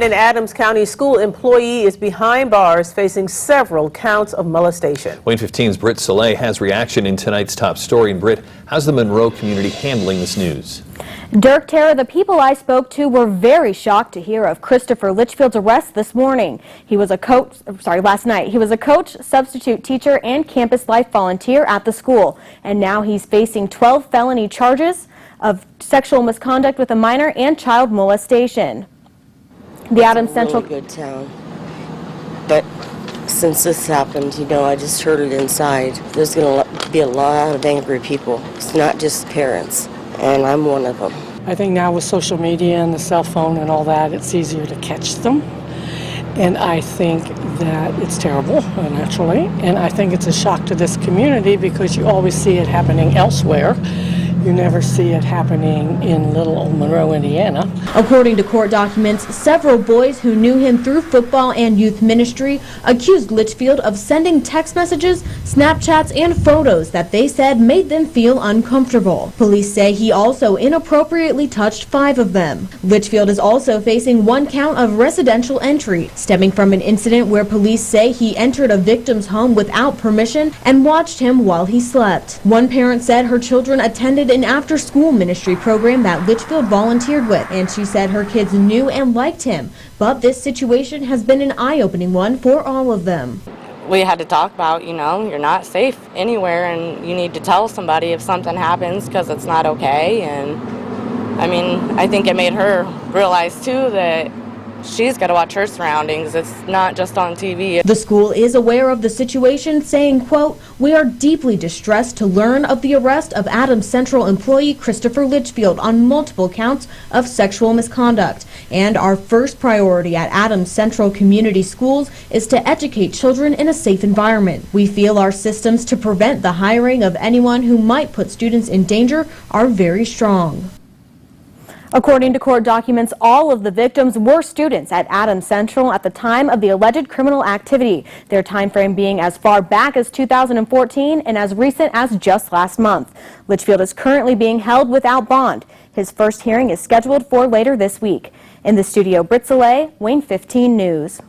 An Adams County school employee is behind bars facing several counts of molestation. WANE 15's Britt Soleil has reaction in tonight's top story. And Britt, how's the Monroe community handling this news? Dirk, Tara, the people I spoke to were very shocked to hear of Christopher Litchfield's arrest this morning. He was last night. He was a coach, substitute teacher, and campus life volunteer at the school. And now he's facing 12 felony charges of sexual misconduct with a minor and child molestation. The Adams Central. Really good town, but since this happened, I just heard it inside. There's going to be a lot of angry people. It's not just parents, and I'm one of them. I think now with social media and the cell phone and all that, it's easier to catch them. And I think that it's terrible, naturally. And I think it's a shock to this community because you always see it happening elsewhere. You never see it happening in little old Monroe, Indiana. According to court documents, several boys who knew him through football and youth ministry accused Litchfield of sending text messages, Snapchats, and photos that they said made them feel uncomfortable. Police say he also inappropriately touched 5 of them. Litchfield is also facing 1 count of residential entry, stemming from an incident where police say he entered a victim's home without permission and watched him while he slept. One parent said her children attended an after-school ministry program that Litchfield volunteered with, and she said her kids knew and liked him. But this situation has been an eye-opening one for all of them. We had to talk about, you're not safe anywhere and you need to tell somebody if something happens because it's not okay. And I think it made her realize too that she's got to watch her surroundings. It's not just on TV. The school is aware of the situation, saying, quote, "We are deeply distressed to learn of the arrest of Adams Central employee Christopher Litchfield on multiple counts of sexual misconduct. And our first priority at Adams Central Community Schools is to educate children in a safe environment. We feel our systems to prevent the hiring of anyone who might put students in danger are very strong." According to court documents, all of the victims were students at Adams Central at the time of the alleged criminal activity, their time frame being as far back as 2014 and as recent as just last month. Litchfield is currently being held without bond. His first hearing is scheduled for later this week. In the studio, Britt Soleil, WANE 15 News.